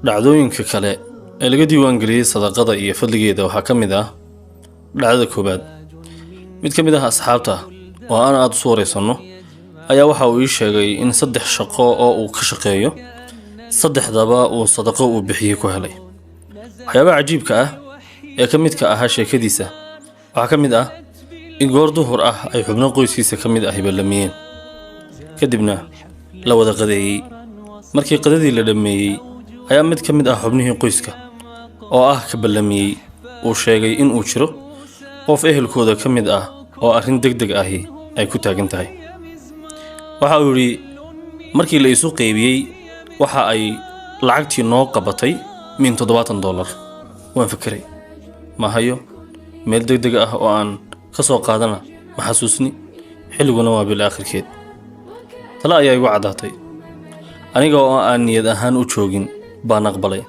dhacdooyinka kale ee laga diiwaangeliyey sadaqada iyo fadligeeda waxaa ka mid ah dhacdada koobaad. mid ka mid ah asxaabta oo aan aad u soo wareysanno ayaa waxa uu ii sheegay in 3 shaqo oo uu ka shaqeeyo saddexdaba uu sadaqo uu bixiyey ku helay. waxyaabaha cajiibka ah ee ka midka ahaa sheekadiisa waxaa ka mid ah in goor duhur ah ay xubno qoyskiisa ka mid ahi ballamiyeen, kadibna la wada qadeeyey. markii qadadii la dhammeeyey ayaa mid ka mid ah xubnihii qoyska oo ah ka ballamiyey uu sheegay in uu jiro qof ehelkooda ka mid ah oo arrin degdeg ahi ay ku taagan tahay. waxa uu yidhi markii la isu qaybiyey waxa ay lacagtii noo qabatay min $70. waan fikiray ma hayo meel degdeg ah oo aan ka soo qaadana ma xasuusni, xilliguna waa bil aakhirkeed. tala ayaa igu caddaatay. aniga oo aan niyad ahaan u joogin baan aqbalay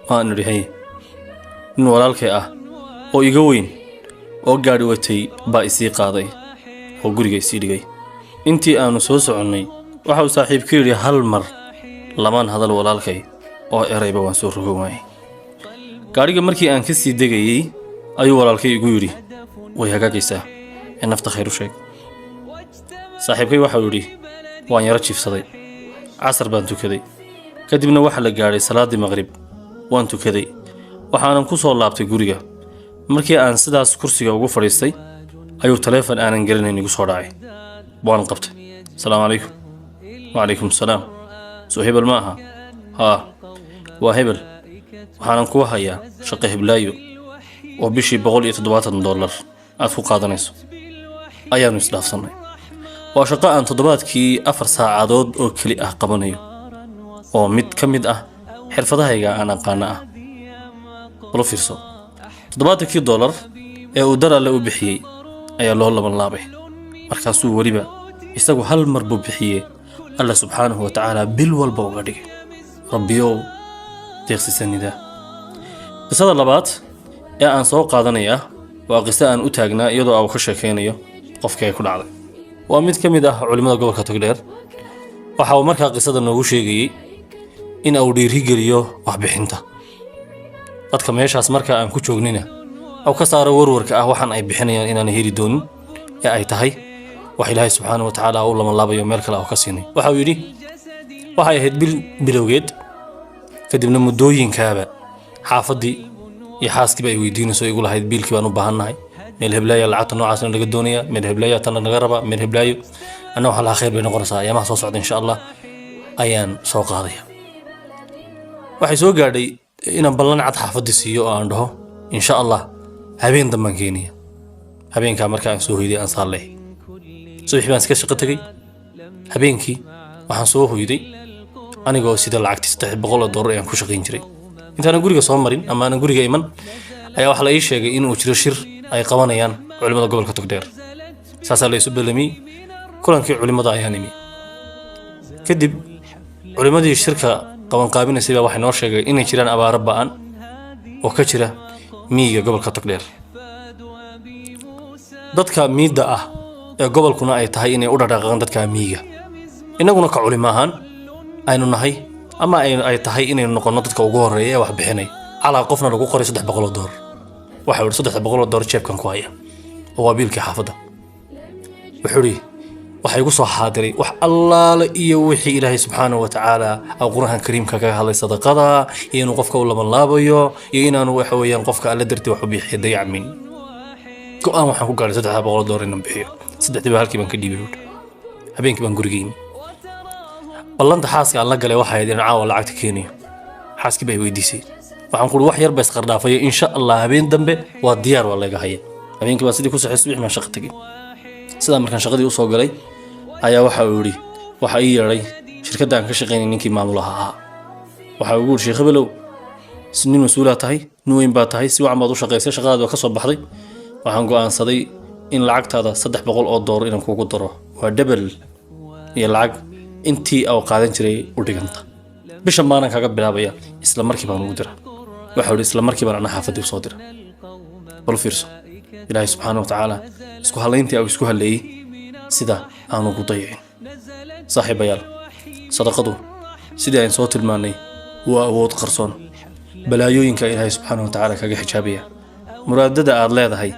waan idhi haye. nin walaalkay ah oo iga weyn oo gaadhi watay baa isii qaaday oo guriga isii dhigay. intii aanu soo soconnay waxa uu saaxiibkii yidhi hal mar lamaan hadal walaalkay oo erayba waan soo rogo waayay. gaadhiga markii aan ka sii degayey ayuu walaalkay igu yidhi way hagaagaysaa ee nafta khayr u sheeg. saaxiibkay waxa uu yidhi waan yaro jiifsaday, casar baan tukaday, kadibna waxa la gaadhay salaadii maqrib. waan tukaday waxaanan ku soo laabtay guriga. markii aan sidaas kursiga ugu fadhiistay ayuu taleefon aanan gelinayn igu soo dhacay. waan qabtay. salaamu calaykum. wacalaykum salaam. soo hebel ma aha? haa waa hebel, waxaanan kuu hayaa shaqo heblaayo oo bishii $170 aad ku qaadanayso. ayaanu isdhaafsannay. waa shaqo aan toddobaadkii 4 saacadood oo keli ah qabanayo oo mid ka mid ah xirfadahayga aan aqaana ah. bal u fiirso, $70 ee uu dar alle u bixiyey ayaa loo laban laabay. markaasuu weliba isagu hal mar buu bixiyey alla subxaanahu wa tacaala bil walba uga dhigay. rabbiyow deeqsisanida. qisada labaad ee aan soo qaadanaya waa qiso aan u taagnaa iyadoo uu ka sheekaynayo qofkii ay ku dhacday. waa mid ka mid ah culimada gobolka Togdheer. waxa uu markaa qisada noogu sheegayey in uu dhiirigeliyo waxbixinta dadka meeshaas markaa aan ku joognina oo ka saaro warwarka ah waxaan ay bixinayaan inaan heli doonin ee ay tahay wax Ilaahay subxaanahu wa tacaala uu lama laabayo meel kale oo ka siinay. waxa uu yidhi waxay ahayd bilowgeed, kadibna muddooyinkaaba xaafadii iyo xaaskiiba ay weydiinayso igu lahayd biilkii baan u baahannahay, meel heblaaya lacagta noocaasna laga doonayaa, meel heblaaya tan naga rabaa, meel heblaayo anna waxa la khayr bay noqonaysaa ayaamaha soo socda insha Allah ayaan soo qaadaya. waxay soo gaadhay inaan ballan cad xaafadii siiyo oo aan dhaho insha Allah habeen dambaan keenaya. habeenkaa markaa aan soo hoyday aan saalay subaxii baan iska shaqo tagay. habeenkii waxaan soo hoyday anigoo sida lacagtii $300 aan ku shaqayn jiray. intaan guriga soo marin ama aan guriga iman ayaa waxa la ii sheegay in uu jiro shir ay qabanayaan culimada gobolka Togdheer. saasa la isu ballamiyey. kulankii culimada ayaa nimi. kadib culimadii shirka qaban qaabinaysay waxay noo sheegay inay jiraan abaaro ba'an oo ka jira miyiga gobolka Togdheer. dadka miida ah ee gobolkuna ay tahay inay u dhaqaaqaan dadka miyiga. inaguna ka culimo ahaan aynu nahay ama ay tahay inaynu noqono dadka ugu horeeya ee wax bixinay. calaa qofna lagu qoray $300. waxa uu $300 jeebkan ku haya oo waa biilkii xaafadda. wuxuu yidhi waxa igu soo xaadiray wax allaale iyo wixii Ilaahay subxaanahu wa tacaala quraanka kariimka kaga hadlay sadaqada iyo inuu qofka u laban laabayo iyo inaanu waxa weeyaan qofka alla dartii wax u bixiyo dayacmin. go'aan waxaan ku gaaray $300 inaan bixiyo. saddexdii halkii baan ka dhiibay. habeenkii baan guriga yimid. ballanta xaaska aan la galay waxa ay inaan caawa lacagta keeniyo. xaaskii bay weydiisay. waxaan ku wax yar baa isqardhaafay insha Allah habeen dambe waa diyaar waa laga haya. habeenkii baan sidii ku saxay subax ma shaqo tagay. sidaa markaan shaqadii u soo galay ayaa waxa uu yidhi waxa ii yeedhay shirkadda aan ka shaqaynay ninkii maamulaha ahaa. waxa uu yidhi sheekh Below nin mas'uul tahay, nin weyn baa tahay, si wacan baad u shaqaysay, shaqadaada ka soo baxday. waxaan go'aansaday in lacagtaada $300 inaan kugu daro. waa double iyo lacag intii aan qaadan jiray u dhiganta. bisha maanan kaga bilaabaya isla markii baan ugu diraa. waxa uu yidhi isla markii baan ana xaafadii soo diray. bal fiirso, Ilaahay subxaanahu wa tacaala isku halayntii oo isku haleeyay sida aanu ku dayacin. saaxiibayaal, sadaqadu sidii aan soo tilmaanay وأود قرصون بلايوينك إلهي سبحانه وتعالى كاga حجابية muraadada aad leedahay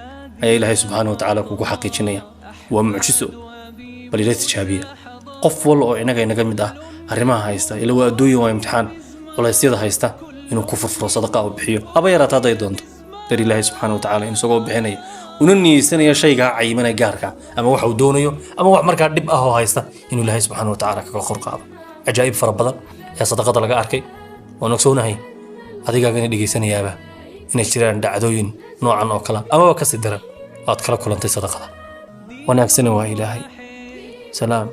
ayaa ilaahay subxaanahu wa tacaala kugu xaqiijinaya waa mucjiso bal ila tijaabiya qof wal oo inaga mid ah arrimaha haysta ila waa adduunyo waa imtixaan culaysyada haysta inuu ku furfuro sadaqa oo bixiyo aba yaraata haday doonto dar ilaahay subxaanahu wa tacaala in isagoo bixinaya una niyeysanaya shaygaa cayimanaya gaarka ama waxa uu doonayo ama wax markaa dhib ah oo haysta inuu ilaahay subxaanahu wa tacaala kaga qor qaado cajaa'ib fara badan ee sadaqada laga arkay waan ogsoonahay adigaagana dhegaysanayaaba inay jiraan dhacdooyin noocan oo kale amaba kasii daran aad kala kulantay sadaqada wanaagsana waa ilaahay salaam